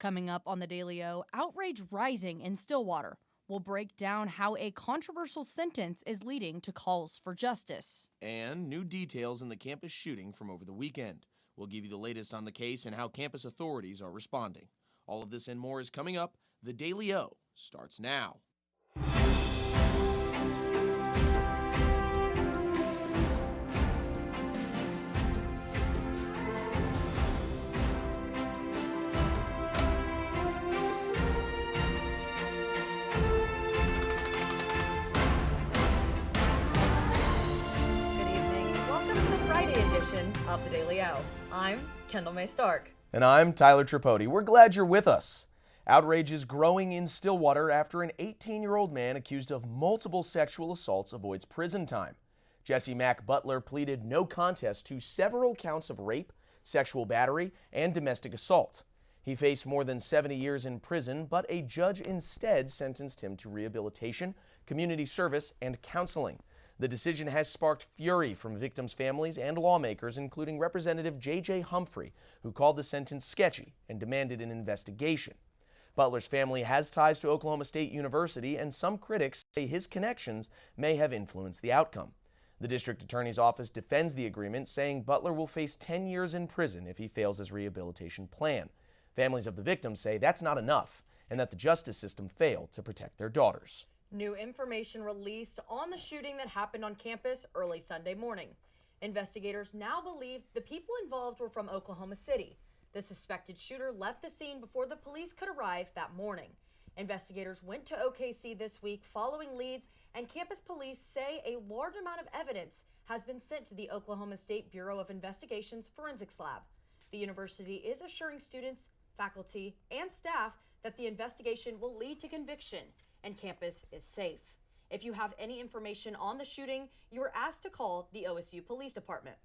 Coming up on the Daily O, outrage rising in Stillwater. We'll break down how a controversial sentence is leading to calls for justice. And new details in the campus shooting from over the weekend. We'll give you the latest on the case and how campus authorities are responding. All of this and more is coming up. The Daily O starts now. Of the Daily O. I'm Kendall May Stark. And I'm Tyler Tripodi. We're glad you're with us. Outrage is growing in Stillwater after an 18-year-old man accused of multiple sexual assaults avoids prison time. Jesse Mack Butler pleaded no contest to several counts of rape, sexual battery, and domestic assault. He faced more than 70 years in prison, but a judge instead sentenced him to rehabilitation, community service, and counseling. The decision has sparked fury from victims' families and lawmakers, including Representative J.J. Humphrey, who called the sentence sketchy and demanded an investigation. Butler's family has ties to Oklahoma State University, and some critics say his connections may have influenced the outcome. The district attorney's office defends the agreement, saying Butler will face 10 years in prison if he fails his rehabilitation plan. Families of the victims say that's not enough and that the justice system failed to protect their daughters. New information released on the shooting that happened on campus early Sunday morning. Investigators now believe the people involved were from Oklahoma City. The suspected shooter left the scene before the police could arrive that morning. Investigators went to OKC this week following leads, and campus police say a large amount of evidence has been sent to the Oklahoma State Bureau of Investigation's forensics lab. The university is assuring students, faculty, and staff that the investigation will lead to conviction and campus is safe. If you have any information on the shooting, you are asked to call the OSU Police Department.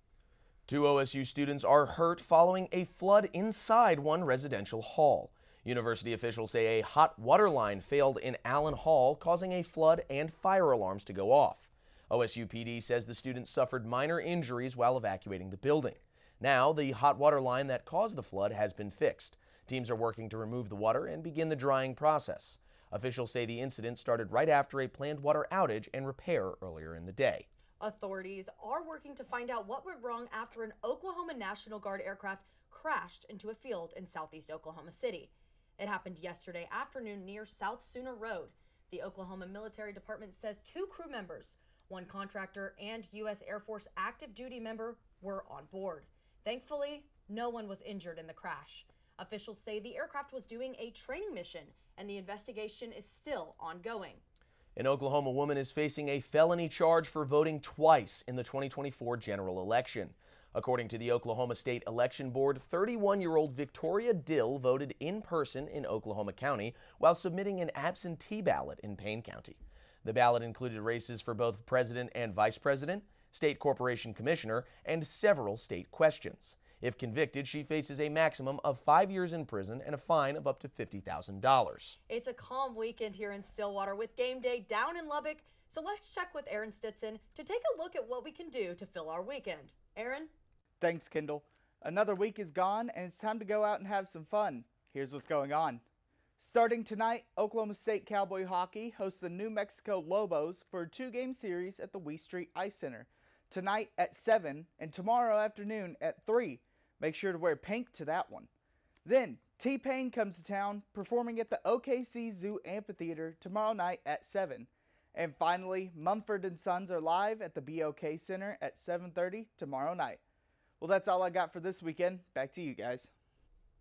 2 OSU students are hurt following a flood inside one residential hall. University officials say a hot water line failed in Allen Hall, causing a flood and fire alarms to go off. OSU PD says the students suffered minor injuries while evacuating the building. Now, the hot water line that caused the flood has been fixed. Teams are working to remove the water and begin the drying process. Officials say the incident started right after a planned water outage and repair earlier in the day. Authorities are working to find out what went wrong after an Oklahoma National Guard aircraft crashed into a field in southeast Oklahoma City. It happened yesterday afternoon near South Sooner Road. The Oklahoma Military Department says 2 crew members, 1 contractor and U.S. Air Force active duty member, were on board. Thankfully, no one was injured in the crash. Officials say the aircraft was doing a training mission and the investigation is still ongoing. An Oklahoma woman is facing a felony charge for voting twice in the 2024 general election. According to the Oklahoma State Election Board, 31-year-old Victoria Dill voted in person in Oklahoma County while submitting an absentee ballot in Payne County. The ballot included races for both president and vice president, state corporation commissioner, and several state questions. If convicted, she faces a maximum of 5 years in prison and a fine of up to $50,000. It's a calm weekend here in Stillwater with game day down in Lubbock, so let's check with Aaron Stetson to take a look at what we can do to fill our weekend. Aaron? Thanks, Kendall. Another week is gone, and it's time to go out and have some fun. Here's what's going on. Starting tonight, Oklahoma State Cowboy Hockey hosts the New Mexico Lobos for a 2-game series at the Wee Street Ice Center. Tonight at 7 and tomorrow afternoon at 3. Make sure to wear pink to that one. Then, T-Pain comes to town, performing at the OKC Zoo Amphitheater tomorrow night at 7. And finally, Mumford & Sons are live at the BOK Center at 7:30 tomorrow night. Well, that's all I got for this weekend. Back to you guys.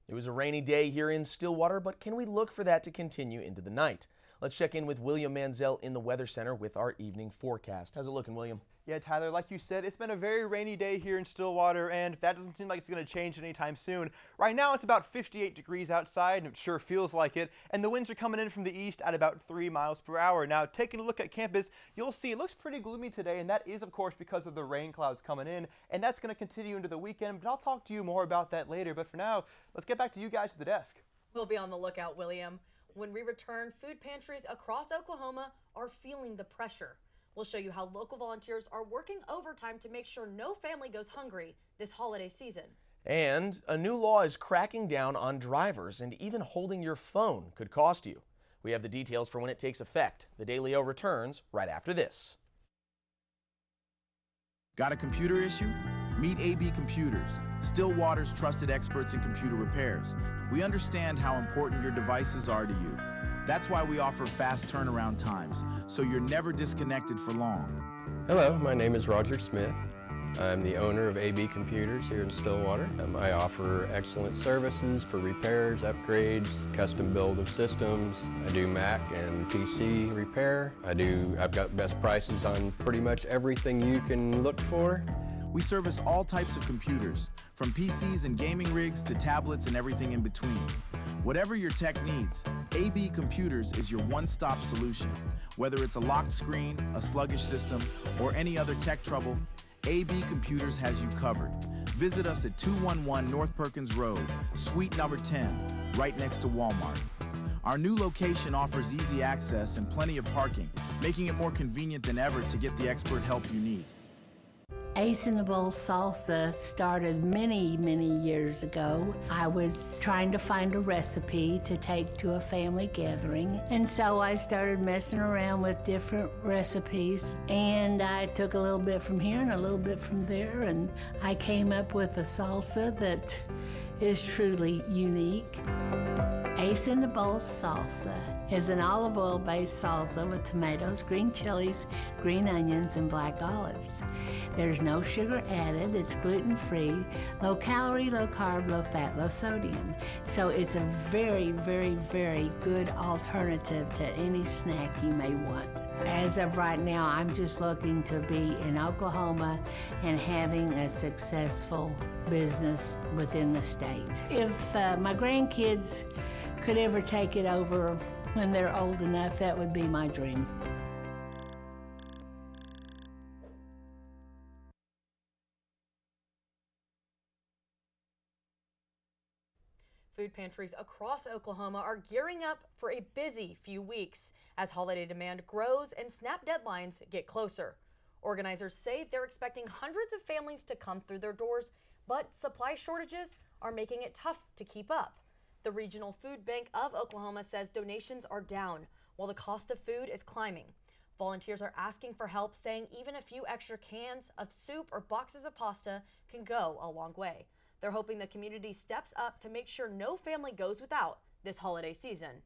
It was a rainy day here in Stillwater, but can we look for that to continue into the night? Let's check in with William Manziel in the Weather Center with our evening forecast. How's it looking, William? Yeah, Tyler, like you said, it's been a very rainy day here in Stillwater, and that doesn't seem like it's going to change anytime soon. Right now, it's about 58 degrees outside, and it sure feels like it, and the winds are coming in from the east at about 3 miles per hour. Now, taking a look at campus, you'll see it looks pretty gloomy today, and that is, of course, because of the rain clouds coming in, and that's going to continue into the weekend, but I'll talk to you more about that later. But for now, let's get back to you guys at the desk. We'll be on the lookout, William. When we return, food pantries across Oklahoma are feeling the pressure. We'll show you how local volunteers are working overtime to make sure no family goes hungry this holiday season. And a new law is cracking down on drivers, and even holding your phone could cost you. We have the details for when it takes effect. The Daily O returns right after this. Got a computer issue? Meet AB Computers, Stillwater's trusted experts in computer repairs. We understand how important your devices are to you. That's why we offer fast turnaround times, so you're never disconnected for long. Hello, my name is Roger Smith. I'm the owner of AB Computers here in Stillwater. I offer excellent services for repairs, upgrades, custom build of systems. I do Mac and PC repair. I've got best prices on pretty much everything you can look for. We service all types of computers, from PCs and gaming rigs to tablets and everything in between. Whatever your tech needs, AB Computers is your one-stop solution. Whether it's a locked screen, a sluggish system, or any other tech trouble, AB Computers has you covered. Visit us at 211 North Perkins Road, Suite number 10, right next to Walmart. Our new location offers easy access and plenty of parking, making it more convenient than ever to get the expert help you need. Ace in the Bowl Salsa started many, many years ago. I was trying to find a recipe to take to a family gathering, and so I started messing around with different recipes, and I took a little bit from here and a little bit from there, and I came up with a salsa that is truly unique. Ace in the Bowl Salsa is an olive oil-based salsa with tomatoes, green chilies, green onions, and black olives. There's no sugar added, it's gluten-free, low calorie, low carb, low fat, low sodium. So it's a very, very, very good alternative to any snack you may want. As of right now, I'm just looking to be in Oklahoma and having a successful business within the state. If my grandkids could ever take it over when they're old enough, that would be my dream. Food pantries across Oklahoma are gearing up for a busy few weeks as holiday demand grows and SNAP deadlines get closer. Organizers say they're expecting hundreds of families to come through their doors, but supply shortages are making it tough to keep up. The Regional Food Bank of Oklahoma says donations are down while the cost of food is climbing. Volunteers are asking for help, saying even a few extra cans of soup or boxes of pasta can go a long way. They're hoping the community steps up to make sure no family goes without this holiday season.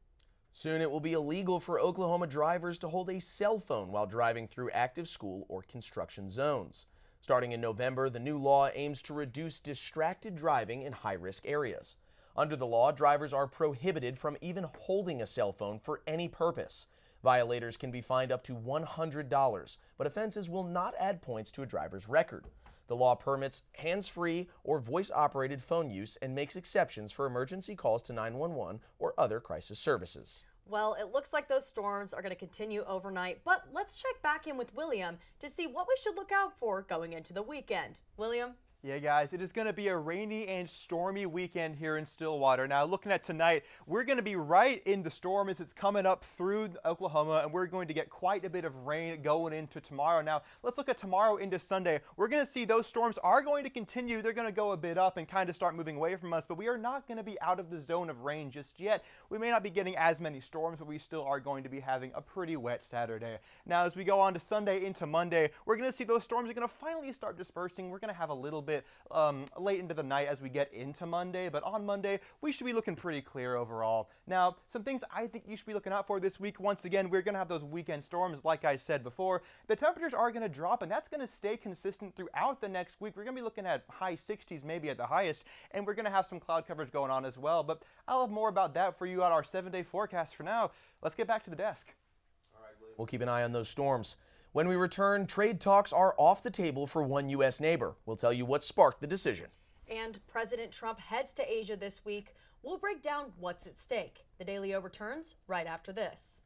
Soon it will be illegal for Oklahoma drivers to hold a cell phone while driving through active school or construction zones. Starting in November, the new law aims to reduce distracted driving in high-risk areas. Under the law, drivers are prohibited from even holding a cell phone for any purpose. Violators can be fined up to $100, but offenses will not add points to a driver's record. The law permits hands-free or voice-operated phone use and makes exceptions for emergency calls to 911 or other crisis services. Well, it looks like those storms are going to continue overnight, but let's check back in with William to see what we should look out for going into the weekend. William? Yeah, guys, it is going to be a rainy and stormy weekend here in Stillwater. Now, looking at tonight, we're going to be right in the storm as it's coming up through Oklahoma, and we're going to get quite a bit of rain going into tomorrow. Now, let's look at tomorrow into Sunday. We're going to see those storms are going to continue. They're going to go a bit up and kind of start moving away from us, but we are not going to be out of the zone of rain just yet. We may not be getting as many storms, but we still are going to be having a pretty wet Saturday. Now, as we go on to Sunday into Monday, we're going to see those storms are going to finally start dispersing. We're going to have a little bit late into the night as we get into Monday, but on Monday we should be looking pretty clear overall. Now, some things I think you should be looking out for this week. Once again, we're going to have those weekend storms, like I said before. The temperatures are going to drop, and that's going to stay consistent throughout the next week. We're going to be looking at high 60s maybe at the highest, and we're going to have some cloud coverage going on as well. But I'll have more about that for you on our 7-day forecast. For now, let's get back to the desk. All right, William. We'll keep an eye on those storms. When we return, trade talks are off the table for one U.S. neighbor. We'll tell you what sparked the decision. And President Trump heads to Asia this week. We'll break down what's at stake. The Daily O returns right after this.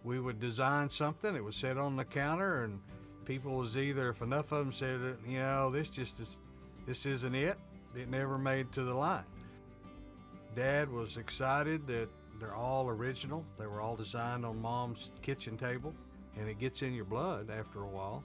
We would design something, it was set on the counter, and people was either, if enough of them said, you know, this isn't it, it never made to the line. Dad was excited that they're all original. They were all designed on Mom's kitchen table, and it gets in your blood after a while.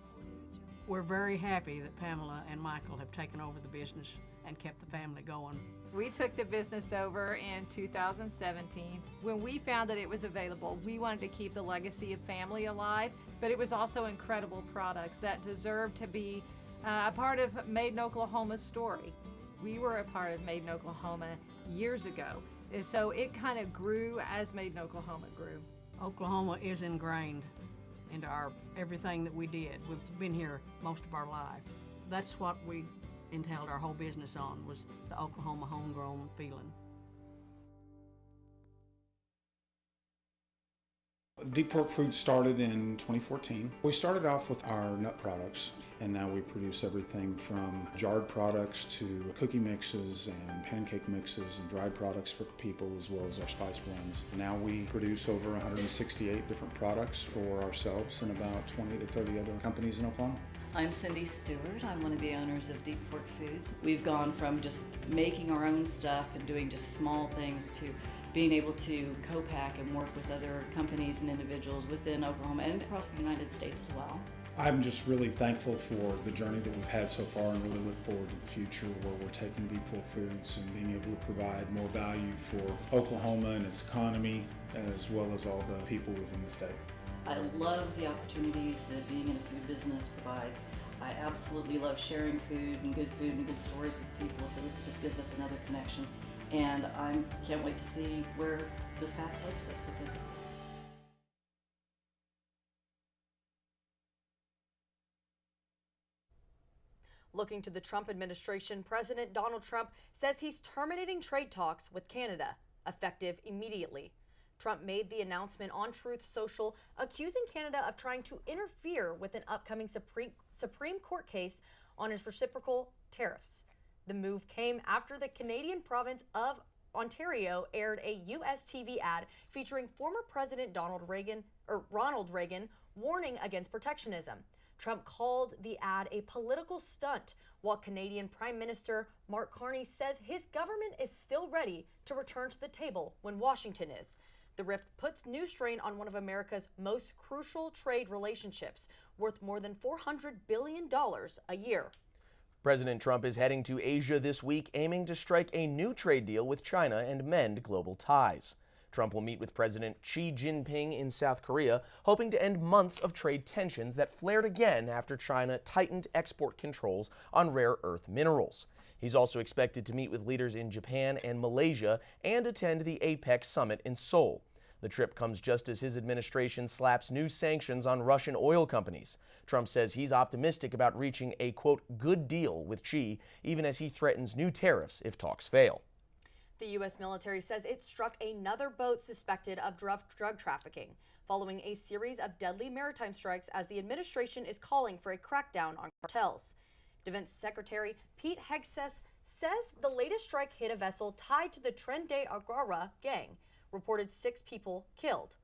We're very happy that Pamela and Michael have taken over the business and kept the family going. We took the business over in 2017. When we found that it was available, we wanted to keep the legacy of family alive, but it was also incredible products that deserved to be a part of Made in Oklahoma's story. We were a part of Made in Oklahoma years ago, and so it kind of grew as Made in Oklahoma grew. Oklahoma is ingrained into everything that we did. We've been here most of our life. That's what we entailed our whole business on, was the Oklahoma homegrown feeling. Deep Fork Foods started in 2014. We started off with our nut products, and now we produce everything from jarred products to cookie mixes and pancake mixes and dried products for people, as well as our spice blends. Now we produce over 168 different products for ourselves and about 20 to 30 other companies in Oklahoma. I'm Cindy Stewart. I'm one of the owners of Deep Fork Foods. We've gone from just making our own stuff and doing just small things to being able to co-pack and work with other companies and individuals within Oklahoma and across the United States as well. I'm just really thankful for the journey that we've had so far and really look forward to the future where we're taking Deep Fork Foods and being able to provide more value for Oklahoma and its economy, as well as all the people within the state. I love the opportunities that being in a food business provides. I absolutely love sharing food and good stories with people, so this just gives us another connection. And I can't wait to see where this path takes us with it. Looking to the Trump administration, President Donald Trump says he's terminating trade talks with Canada, effective immediately. Trump made the announcement on Truth Social, accusing Canada of trying to interfere with an upcoming Supreme Court case on its reciprocal tariffs. The move came after the Canadian province of Ontario aired a U.S. TV ad featuring former President Ronald Reagan warning against protectionism. Trump called the ad a political stunt, while Canadian Prime Minister Mark Carney says his government is still ready to return to the table when Washington is. The rift puts new strain on one of America's most crucial trade relationships, worth more than $400 billion a year. President Trump is heading to Asia this week, aiming to strike a new trade deal with China and mend global ties. Trump will meet with President Xi Jinping in South Korea, hoping to end months of trade tensions that flared again after China tightened export controls on rare earth minerals. He's also expected to meet with leaders in Japan and Malaysia and attend the APEC summit in Seoul. The trip comes just as his administration slaps new sanctions on Russian oil companies. Trump says he's optimistic about reaching a, quote, good deal with Xi, even as he threatens new tariffs if talks fail. The U.S. military says it struck another boat suspected of drug trafficking, following a series of deadly maritime strikes as the administration is calling for a crackdown on cartels. Defense Secretary Pete Hegseth says the latest strike hit a vessel tied to the Tren de Aragua gang, reported 6 people killed.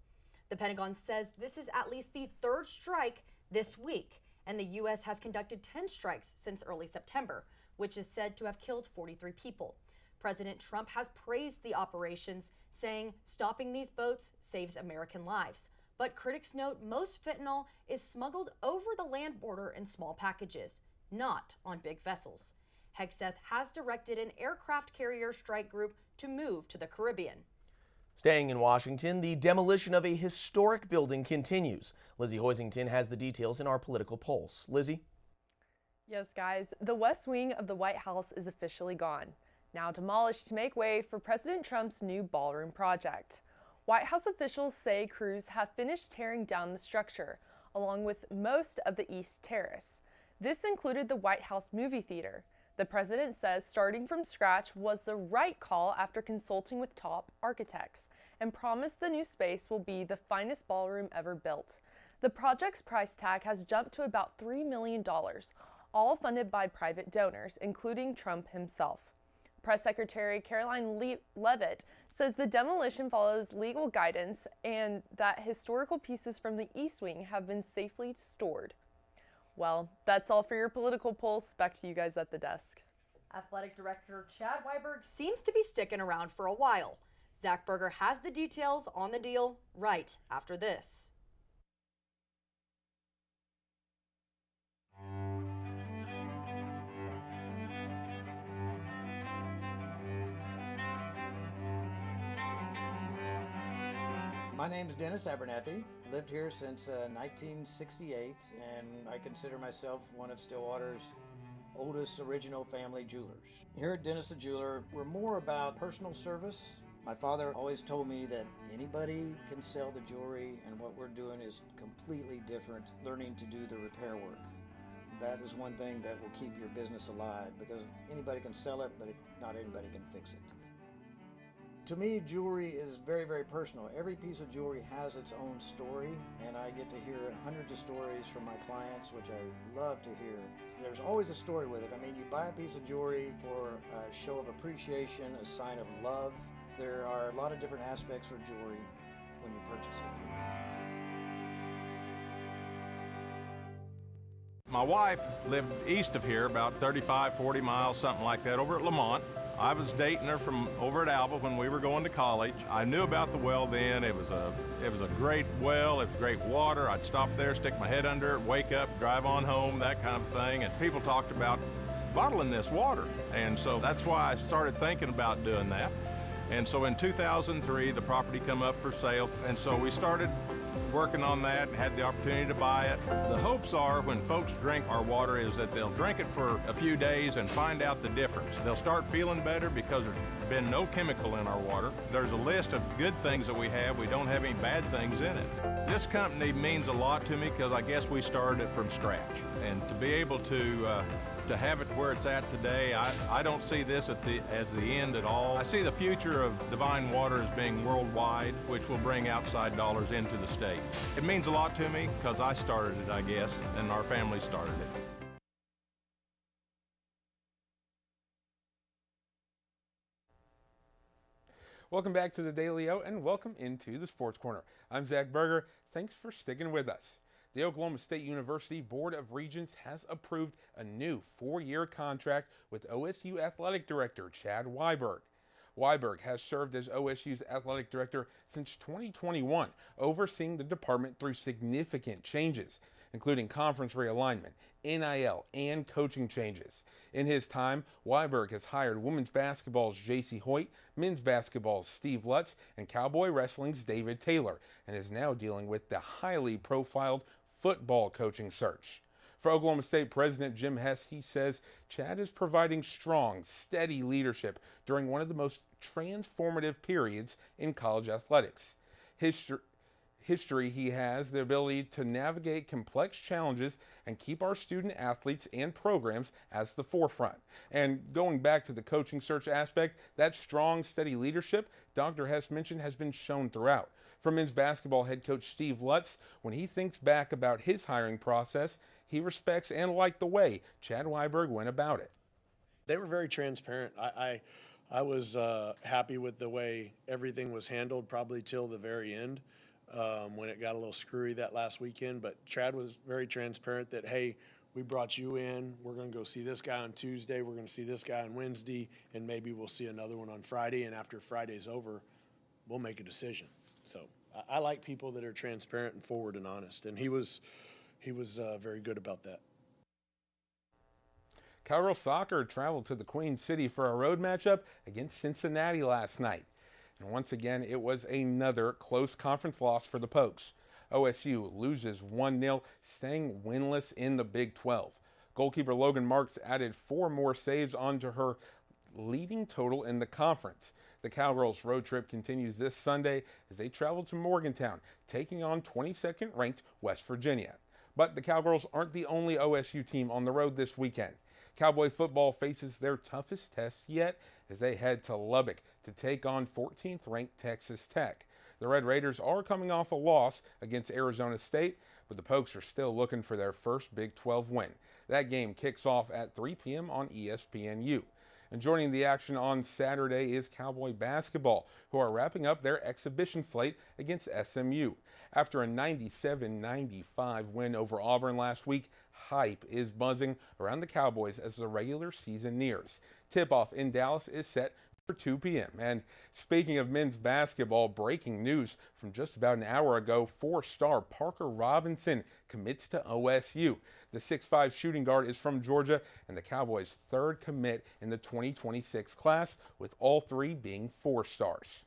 The Pentagon says this is at least the 3rd strike this week, and the U.S. has conducted 10 strikes since early September, which is said to have killed 43 people. President Trump has praised the operations, saying stopping these boats saves American lives. But critics note most fentanyl is smuggled over the land border in small packages, not on big vessels. Hegseth has directed an aircraft carrier strike group to move to the Caribbean. Staying in Washington, the demolition of a historic building continues. Lizzie Hoisington has the details in our political pulse. Lizzie? Yes, guys. The West Wing of the White House is officially gone, now demolished to make way for President Trump's new ballroom project. White House officials say crews have finished tearing down the structure, along with most of the East Terrace. This included the White House movie theater. The president says starting from scratch was the right call after consulting with top architects, and promised the new space will be the finest ballroom ever built. The project's price tag has jumped to about $3 million, all funded by private donors, including Trump himself. Press Secretary Caroline Leavitt says the demolition follows legal guidance and that historical pieces from the East Wing have been safely stored. Well, that's all for your political pulse. Back to you guys at the desk. Athletic Director Chad Weiberg seems to be sticking around for a while. Zach Berger has the details on the deal right after this. My name's Dennis Abernathy. Lived here since 1968, and I consider myself one of Stillwater's oldest original family jewelers. Here at Dennis the Jeweler, we're more about personal service. My father always told me that anybody can sell the jewelry, and what we're doing is completely different, learning to do the repair work. That is one thing that will keep your business alive, because anybody can sell it, but not anybody can fix it. To me, jewelry is very, very personal. Every piece of jewelry has its own story, and I get to hear hundreds of stories from my clients, which I love to hear. There's always a story with it. I mean, you buy a piece of jewelry for a show of appreciation, a sign of love. There are a lot of different aspects for jewelry when you purchase it. My wife lived east of here, about 35, 40 miles, something like that, over at Lamont. I was dating her from over at Alba when we were going to college. I knew about the well then. It was a great well. It was great water. I'd stop there, stick my head under it, wake up, drive on home, that kind of thing. And people talked about bottling this water. And so that's why I started thinking about doing that. And so in 2003, the property come up for sale. And so we started working on that, had the opportunity to buy it. The hopes are when folks drink our water is that they'll drink it for a few days and find out the difference. They'll start feeling better because there's been no chemical in our water. There's a list of good things that we have. We don't have any bad things in it. This company means a lot to me because I guess we started it from scratch. And to be able to have it where it's at today, I don't see this as the end at all. I see the future of Divine Water as being worldwide, which will bring outside dollars into the state. It means a lot to me because I started it, I guess, and our family started it. Welcome back to the Daily O, and welcome into the Sports Corner. I'm Zach Berger. Thanks for sticking with us. The Oklahoma State University Board of Regents has approved a new 4-year contract with OSU Athletic Director Chad Weiberg. Weiberg has served as OSU's athletic director since 2021, overseeing the department through significant changes, including conference realignment, NIL, and coaching changes. In his time, Weiberg has hired women's basketball's J.C. Hoyt, men's basketball's Steve Lutz, and Cowboy Wrestling's David Taylor, and is now dealing with the highly profiled football coaching search. For Oklahoma State President Jim Hess, he says Chad is providing strong, steady leadership during one of the most transformative periods in college athletics. History, he has the ability to navigate complex challenges and keep our student athletes and programs as the forefront. And going back to the coaching search aspect, that strong, steady leadership Dr. Hess mentioned has been shown throughout. For men's basketball head coach Steve Lutz, when he thinks back about his hiring process, he respects and liked the way Chad Weiberg went about it. They were very transparent. I was happy with the way everything was handled, probably till the very end. When it got a little screwy that last weekend, but Chad was very transparent that, hey, we brought you in, we're going to go see this guy on Tuesday, we're going to see this guy on Wednesday, and maybe we'll see another one on Friday, and after Friday's over, we'll make a decision. So I like people that are transparent and forward and honest, and he was very good about that. Cowgirls soccer traveled to the Queen City for a road matchup against Cincinnati last night. And once again, it was another close conference loss for the Pokes. OSU loses 1-0, staying winless in the Big 12. Goalkeeper Logan Marks added 4 more saves onto her leading total in the conference. The Cowgirls road trip continues this Sunday as they travel to Morgantown, taking on 22nd ranked West Virginia. But the Cowgirls aren't the only OSU team on the road this weekend. Cowboy football faces their toughest test yet as they head to Lubbock to take on 14th ranked Texas Tech. The Red Raiders are coming off a loss against Arizona State, but the Pokes are still looking for their first Big 12 win. That game kicks off at 3 p.m. on ESPNU. And joining the action on Saturday is Cowboy basketball, who are wrapping up their exhibition slate against SMU. After a 97-95 win over Auburn last week, hype is buzzing around the Cowboys as the regular season nears. Tip-off in Dallas is set for 2 p.m. And speaking of men's basketball, breaking news from just about an hour ago, 4-star Parker Robinson commits to OSU. The 6'5" shooting guard is from Georgia and the Cowboys' 3rd commit in the 2026 class, with all 3 being 4 stars.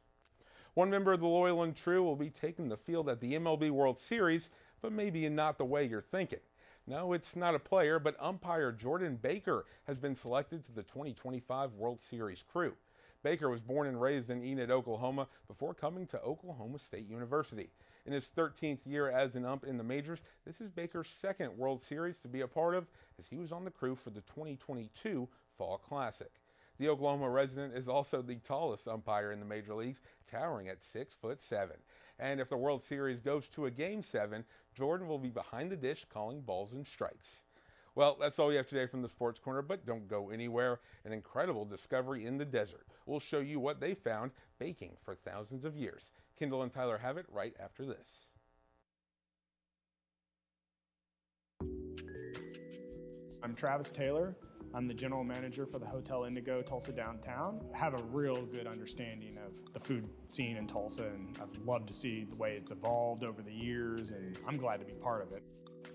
One member of the Loyal & True will be taking the field at the MLB World Series, but maybe not the way you're thinking. No, it's not a player, but umpire Jordan Baker has been selected to the 2025 World Series crew. Baker was born and raised in Enid, Oklahoma, before coming to Oklahoma State University. In his 13th year as an ump in the majors, this is Baker's second World Series to be a part of, as he was on the crew for the 2022 Fall Classic. The Oklahoma resident is also the tallest umpire in the major leagues, towering at 6'7". And if the World Series goes to a Game 7, Jordan will be behind the dish calling balls and strikes. Well, that's all we have today from the Sports Corner, but don't go anywhere. An incredible discovery in the desert. We'll show you what they found baking for thousands of years. Kendall and Tyler have it right after this. I'm Travis Taylor. I'm the general manager for the Hotel Indigo Tulsa Downtown. I have a real good understanding of the food scene in Tulsa, and I've loved to see the way it's evolved over the years, and I'm glad to be part of it.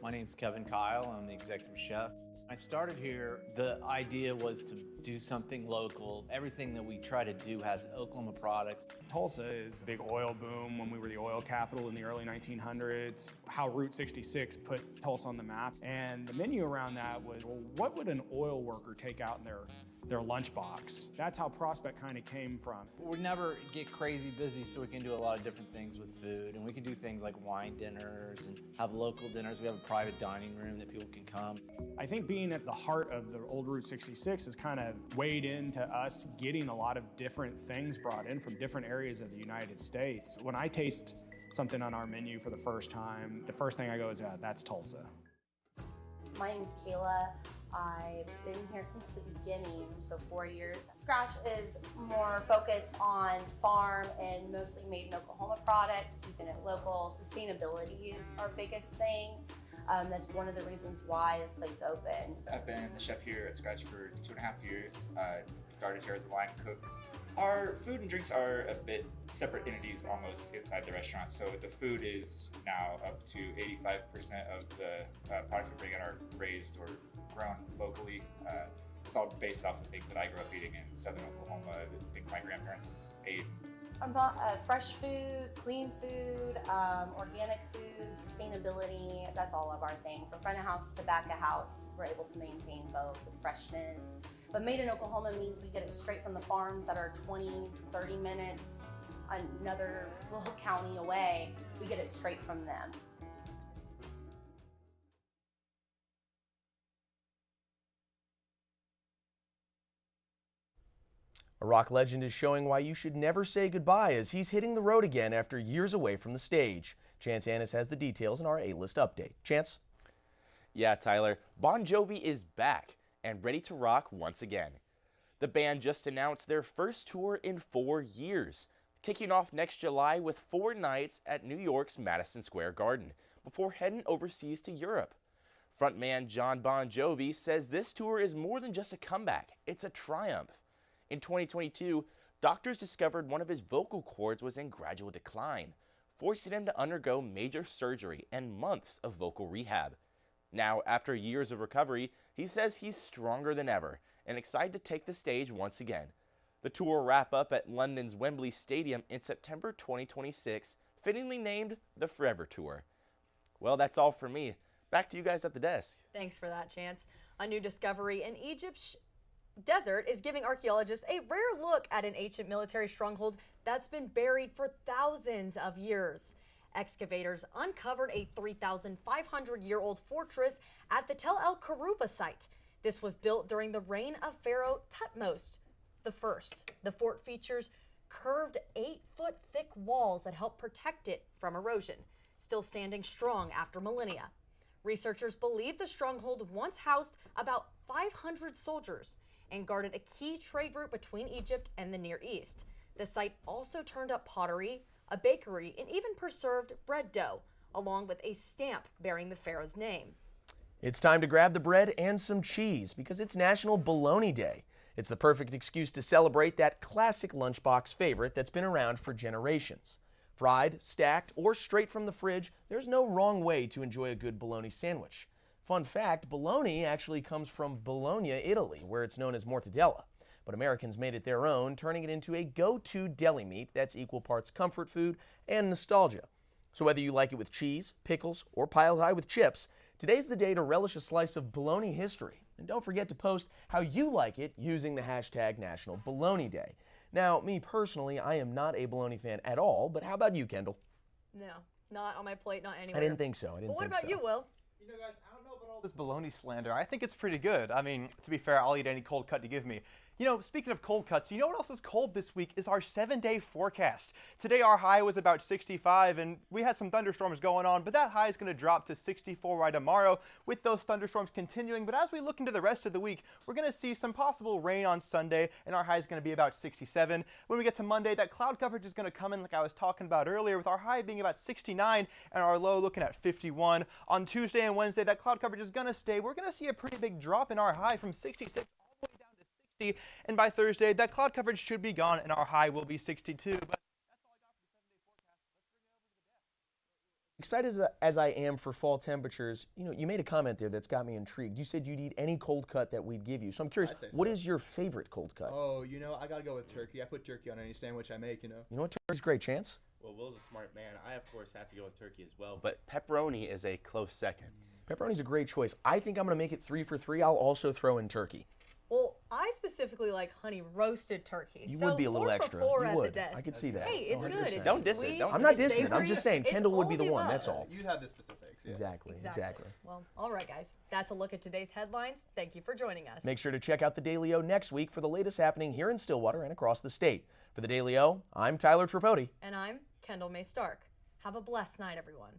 My name's Kevin Kyle. I'm the executive chef. I started here, the idea was to do something local. Everything that we try to do has Oklahoma products. Tulsa is a big oil boom when we were the oil capital in the early 1900s. How Route 66 put Tulsa on the map. And the menu around that was, well, what would an oil worker take out in their lunchbox? That's how Prospect kind of came from. We never get crazy busy, so we can do a lot of different things with food. And we can do things like wine dinners and have local dinners. We have a private dining room that people can come. I think being at the heart of the old Route 66 has kind of weighed into us getting a lot of different things brought in from different areas of the United States. When I taste something on our menu for the first time, the first thing I go is, that's Tulsa. My name's Kayla. I've been here since the beginning, so 4 years. Scratch is more focused on farm and mostly made in Oklahoma products, keeping it local. Sustainability is our biggest thing. That's one of the reasons why this place opened. I've been the chef here at Scratch for 2.5 years. Started here as a line cook. Our food and drinks are a bit separate entities almost inside the restaurant. So the food is now up to 85% of the products we bring in are raised or grown locally. It's all based off of things that I grew up eating in southern Oklahoma, things my grandparents ate. Fresh food, clean food, organic food, sustainability, that's all of our thing. From front of house to back of house, we're able to maintain both with freshness. But made in Oklahoma means we get it straight from the farms that are 20, 30 minutes, another little county away. We get it straight from them. A rock legend is showing why you should never say goodbye as he's hitting the road again after years away from the stage. Chance Annis has the details in our A-List update. Chance? Yeah, Tyler, Bon Jovi is back and ready to rock once again. The band just announced their first tour in 4 years, kicking off next July with 4 nights at New York's Madison Square Garden, before heading overseas to Europe. Frontman Jon Bon Jovi says this tour is more than just a comeback, it's a triumph. In 2022, doctors discovered one of his vocal cords was in gradual decline, forcing him to undergo major surgery and months of vocal rehab. Now, after years of recovery, he says he's stronger than ever and excited to take the stage once again. The tour will wrap up at London's Wembley Stadium in September 2026, fittingly named the Forever Tour. Well, that's all for me. Back to you guys at the desk. Thanks for that, Chance. A new discovery in Egypt's desert is giving archaeologists a rare look at an ancient military stronghold that's been buried for thousands of years. Excavators uncovered a 3,500-year-old fortress at the Tel El Karuba site. This was built during the reign of Pharaoh Thutmose I. The fort features curved 8-foot thick walls that help protect it from erosion, still standing strong after millennia. Researchers believe the stronghold once housed about 500 soldiers and guarded a key trade route between Egypt and the Near East. The site also turned up pottery, a bakery, and even preserved bread dough, along with a stamp bearing the pharaoh's name. It's time to grab the bread and some cheese because it's National Bologna Day. It's the perfect excuse to celebrate that classic lunchbox favorite that's been around for generations. Fried, stacked, or straight from the fridge, there's no wrong way to enjoy a good bologna sandwich. Fun fact, bologna actually comes from Bologna, Italy, where it's known as mortadella. but Americans made it their own, turning it into a go-to deli meat that's equal parts comfort food and nostalgia. So whether you like it with cheese, pickles, or piled high with chips, today's the day to relish a slice of bologna history. And don't forget to post how you like it using the hashtag National Bologna Day. Now, me personally, I am not a bologna fan at all, but how about you, Kendall? No, not on my plate, not anywhere. I didn't think so. But what about you, Will? You know, guys, I don't know about all this bologna slander. I think it's pretty good. I mean, to be fair, I'll eat any cold cut you give me. You know, speaking of cold cuts, you know what else is cold this week is our 7-day forecast. Today our high was about 65 and we had some thunderstorms going on, but that high is going to drop to 64 by tomorrow with those thunderstorms continuing. But as we look into the rest of the week, we're going to see some possible rain on Sunday and our high is going to be about 67. When we get to Monday, that cloud coverage is going to come in like I was talking about earlier, with our high being about 69 and our low looking at 51. On Tuesday and Wednesday, that cloud coverage is going to stay. We're going to see a pretty big drop in our high from 66 and by Thursday, that cloud coverage should be gone and our high will be 62. But Excited as I am for fall temperatures, you know, you made a comment there that's got me intrigued. You said you'd eat any cold cut that we'd give you. So I'm curious, what is your favorite cold cut? Oh, you know, I gotta go with turkey. I put turkey on any sandwich I make, you know. You know what, turkey's a great chance. Well, Will's a smart man. I, of course, have to go with turkey as well, but pepperoni is a close second. Pepperoni's a great choice. I think I'm going to make it 3 for 3. I'll also throw in turkey. Well, I specifically like honey roasted turkey. You so would be a little 4 for extra. 4 You at would. The desk. I could see that. Hey, it's 100%. good. It's Don't diss it. sweet, Don't. I'm not it's dissing it. I'm just saying savory. Kendall would It's be the all one. above. That's all. You'd have the specifics. Yeah. Exactly. Well, all right, guys. That's a look at today's headlines. Thank you for joining us. Make sure to check out the Daily O next week for the latest happening here in Stillwater and across the state. For the Daily O, I'm Tyler Tripodi. And I'm Kendall May Stark. Have a blessed night, everyone.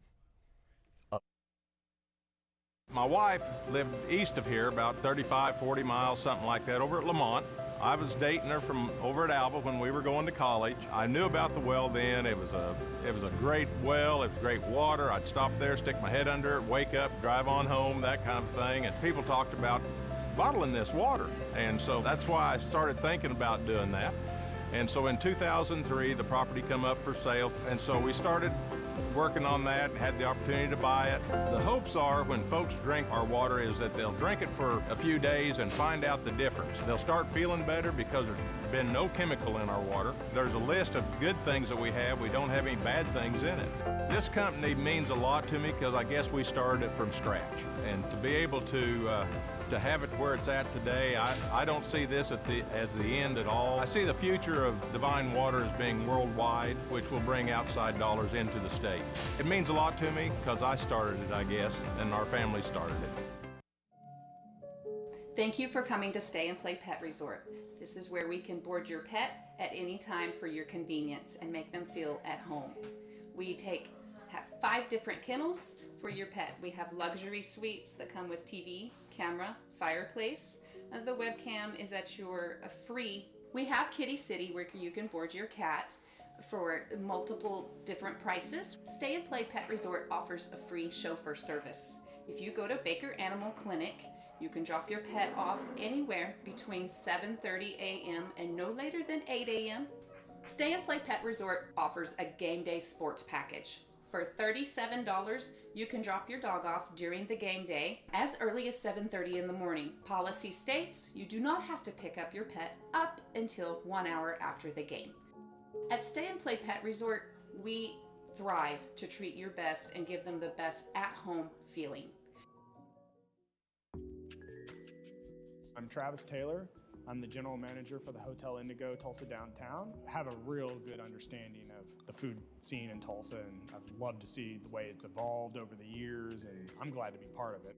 My wife lived east of here, about 35, 40 miles, something like that, over at Lamont. I was dating her from over at Alba when we were going to college. I knew about the well then. It was a great well. It was great water. I'd stop there, stick my head under it, wake up, drive on home, that kind of thing. And people talked about bottling this water. And so that's why I started thinking about doing that. And so in 2003, the property come up for sale. And so we started working on that, had the opportunity to buy it. The hopes are when folks drink our water is that they'll drink it for a few days and find out the difference. They'll start feeling better because there's been no chemical in our water. There's a list of good things that we have. We don't have any bad things in it. This company means a lot to me because I guess we started it from scratch. And to be able to have it where it's at today, I don't see this as the end at all. I see the future of Divine Water as being worldwide, which will bring outside dollars into the state. It means a lot to me because I started it, I guess, and our family started it. Thank you for coming to Stay and Play Pet Resort. This is where we can board your pet at any time for your convenience and make them feel at home. We have 5 different kennels for your pet. We have luxury suites that come with TV, camera, fireplace. The webcam is at your free. We have Kitty City where you can board your cat for multiple different prices. Stay and Play Pet Resort offers a free chauffeur service. If you go to Baker Animal Clinic, you can drop your pet off anywhere between 7:30 a.m. and no later than 8 a.m. Stay and Play Pet Resort offers a game day sports package. For $37, you can drop your dog off during the game day as early as 7:30 in the morning. Policy states you do not have to pick up your pet up until 1 hour after the game. At Stay and Play Pet Resort, we thrive to treat your best and give them the best at-home feeling. I'm Travis Taylor. I'm the general manager for the Hotel Indigo Tulsa Downtown. I have a real good understanding of the food scene in Tulsa, and I've loved to see the way it's evolved over the years, and I'm glad to be part of it.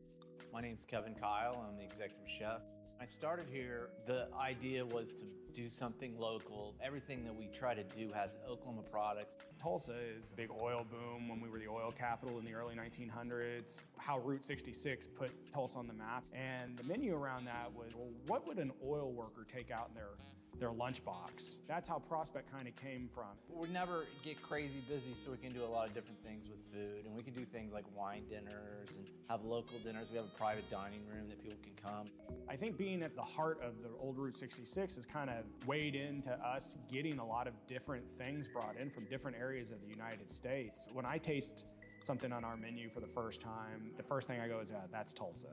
My name's Kevin Kyle. I'm the executive chef. I started here, the idea was to do something local. Everything that we try to do has Oklahoma products. Tulsa is a big oil boom when we were the oil capital in the early 1900s. How Route 66 put Tulsa on the map. And the menu around that was, well, what would an oil worker take out in their lunchbox? That's how Prospect kind of came from. We never get crazy busy, so we can do a lot of different things with food. And we can do things like wine dinners and have local dinners. We have a private dining room that people can come. I think being at the heart of the old Route 66 has kind of weighed into us getting a lot of different things brought in from different areas of the United States. When I taste something on our menu for the first time, the first thing I go is, that's Tulsa.